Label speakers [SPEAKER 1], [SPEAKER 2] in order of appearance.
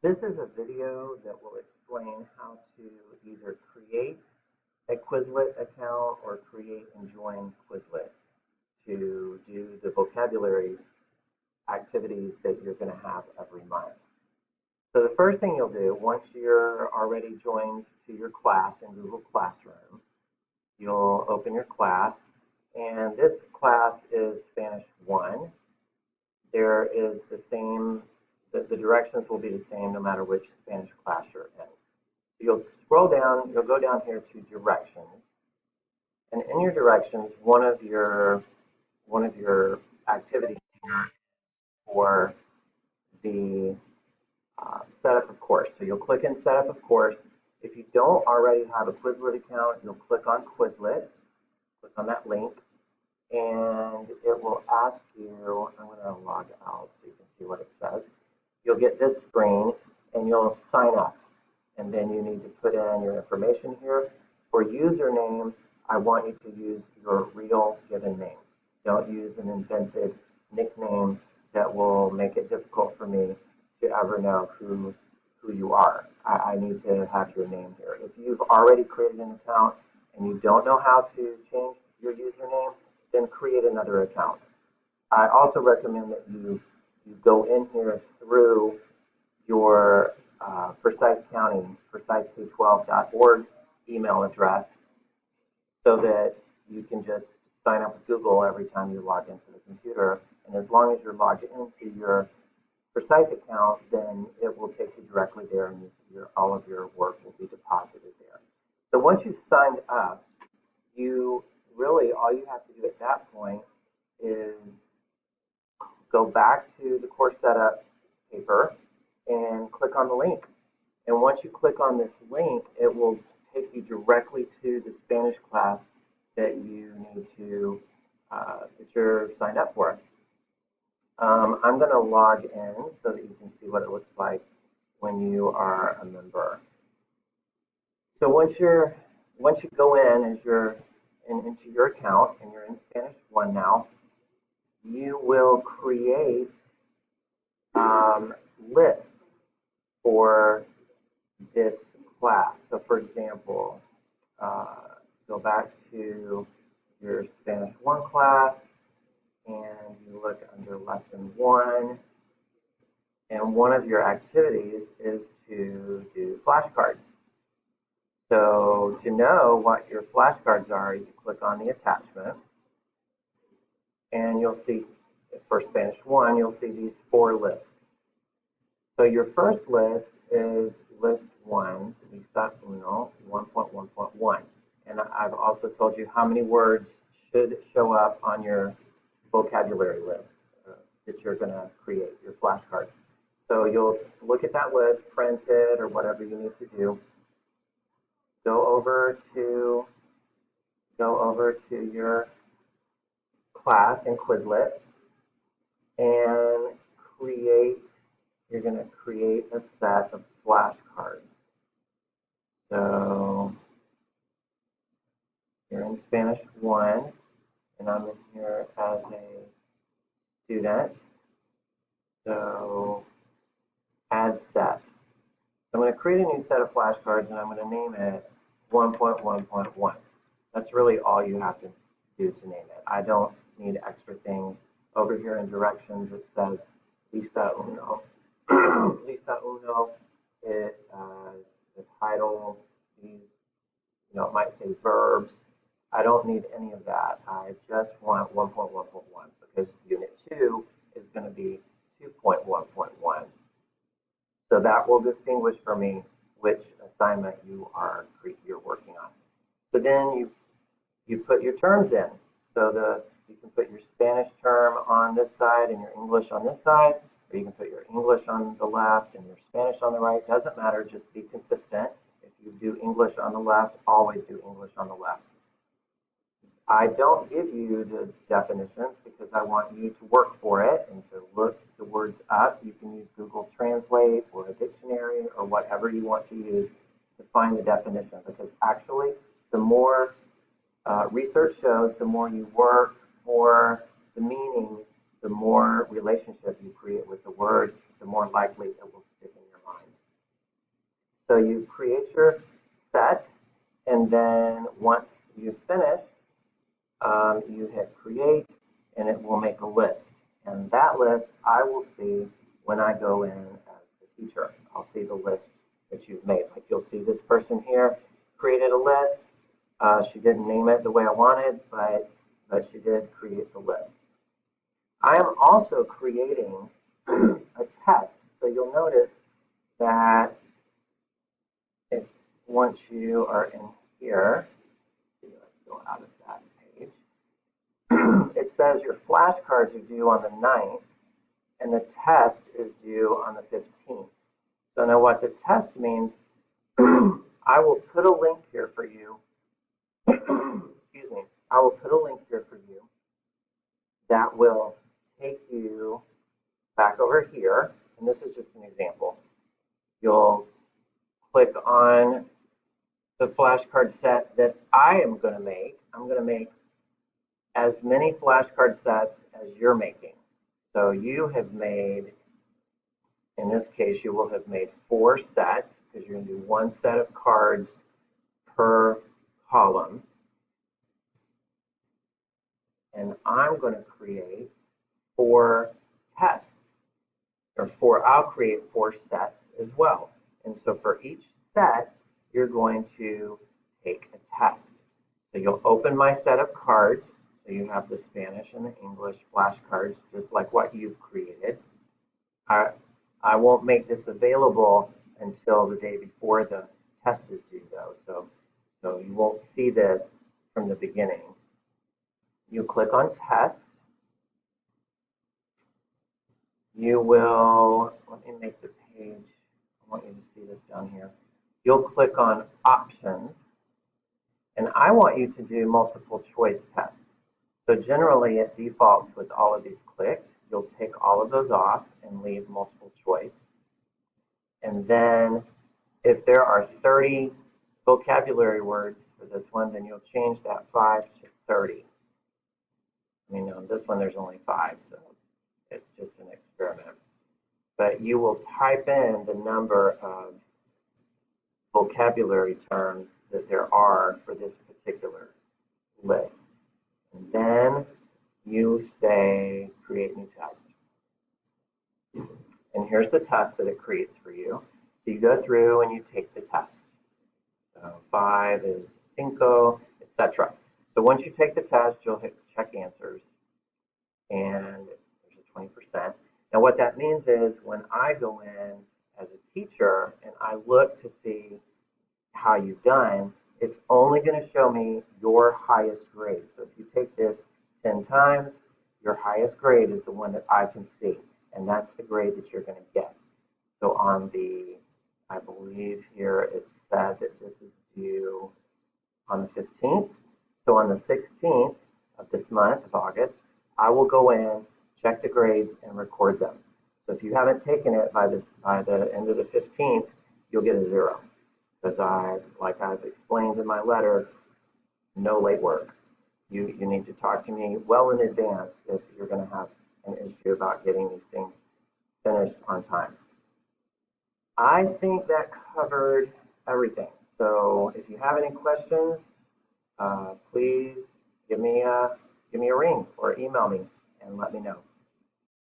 [SPEAKER 1] This is a video that will explain how to either create a Quizlet account or create and join Quizlet to do the vocabulary activities that you're going to have every month. So the first thing you'll do, once you're already joined to your class in Google Classroom, you'll open your class, and this class is Spanish 1. There is the directions will be the same no matter which Spanish class you're in. You'll scroll down, you'll go down here to directions, and in your directions, one of your activities here for the setup of course. So you'll click in setup of course. If you don't already have a Quizlet account, you'll click on Quizlet, click on that link, and it will ask you, I'm going to log out so you can see what it says. You'll get this screen and you'll sign up, and then you need to put in your information here. For username, I want you to use your real given name. Don't use an invented nickname that will make it difficult for me to ever know who you are. I need to have your name here. If you've already created an account and you don't know how to change your username, then create another account. I also recommend that you go in here through your Forsyth County, forsythk12.org email address so that you can just sign up with Google every time you log into the computer. And as long as you're logged into your Forsyth account, then it will take you directly there, and all of your work will be deposited there. So once you've signed up, all you have to do at that point is go back to the course setup paper and click on the link. And once you click on this link, it will take you directly to the Spanish class that you need to that you're signed up for. I'm going to log in so that you can see what it looks like when you are a member. So once you go in into your account and you're in Spanish 1 now, you will create lists for this class. So for example, go back to your Spanish 1 class and you look under lesson 1, and one of your activities is to do flashcards. So to know what your flashcards are, you click on the attachment, and you'll see for Spanish 1, you'll see these 4 lists. So your first list is list 1, lista 1.1.1. And I've also told you how many words should show up on your vocabulary list that you're going to create, your flashcards. So you'll look at that list, print it, or whatever you need to do. Go over to your class in Quizlet and you're going to create a set of flashcards. So you're in Spanish 1, and I'm in here as a student. So add set. So I'm going to create a new set of flashcards, and I'm going to name it 1.1.1. That's really all you have to do to name it. I don't need extra things. Over here in directions, it says lista uno. Lista uno, the title, these, it might say verbs. I don't need any of that. I just want 1.1.1 because unit 2 is going to be 2.1.1. So that will distinguish for me which assignment you're working on. So then you put your terms in. So you can put your Spanish term on this side and your English on this side, or you can put your English on the left and your Spanish on the right. Doesn't matter, just be consistent. If you do English on the left, always do English on the left. I don't give you the definitions because I want you to work for it and to look the words up. You can use Google Translate or a dictionary or whatever you want to use to find the definition, because actually the more research shows, the more you work for the meaning, the more relationship you create with the word, the more likely it will stick in your mind. So you create your sets, and then once you've finished, you hit create, and it will make a list. And that list I will see when I go in as the teacher. I'll see the lists that you've made. Like you'll see this person here created a list. She didn't name it the way I wanted, but she did create the list. I am also creating a test. So you'll notice that if once you are in here, let's go out of that page. It says your flashcards are due on the 9th, and the test is due on the 15th. So now what the test means, I will put a link here for you. Excuse me. I will put a link here for you that will take you back over here, and this is just an example. You'll click on the flashcard set that I am going to make. I'm going to make as many flashcard sets as you're making. So you have made, in this case, you will have made 4 sets because you're going to do 1 set of cards per column. And I'm going to create 4 tests, or I'll create 4 sets as well. And so for each set, you're going to take a test. So you'll open my set of cards. So you have the Spanish and the English flashcards, just like what you've created. I won't make this available until the day before the test is due, though. So you won't see this from the beginning. You click on test. You will, let me make the page, I want you to see this down here. You'll click on options, and I want you to do multiple choice tests. So generally it defaults with all of these clicked. You'll take all of those off and leave multiple choice. And then if there are 30 vocabulary words for this one, then you'll change that 5 to 30. I mean, on this one there's only 5, so it's just an experiment. But you will type in the number of vocabulary terms that there are for this particular list. And then you say create new test. And here's the test that it creates for you. So you go through and you take the test. So 5 is 5, etc. So once you take the test, you'll hit check answers. And there's a 20%. Now what that means is when I go in as a teacher and I look to see how you've done, it's only going to show me your highest grade. So if you take this 10 times, your highest grade is the one that I can see, and that's the grade that you're going to get. So on the, I believe here it says that this is due on the 15th. So on the 16th of this month of August, I will go in, check the grades, and record them. So if you haven't taken it by the end of the 15th, you'll get a 0. Because like I've explained in my letter, no late work. You need to talk to me well in advance if you're going to have an issue about getting these things finished on time. I think that covered everything. So if you have any questions, please give me a ring or email me and let me know.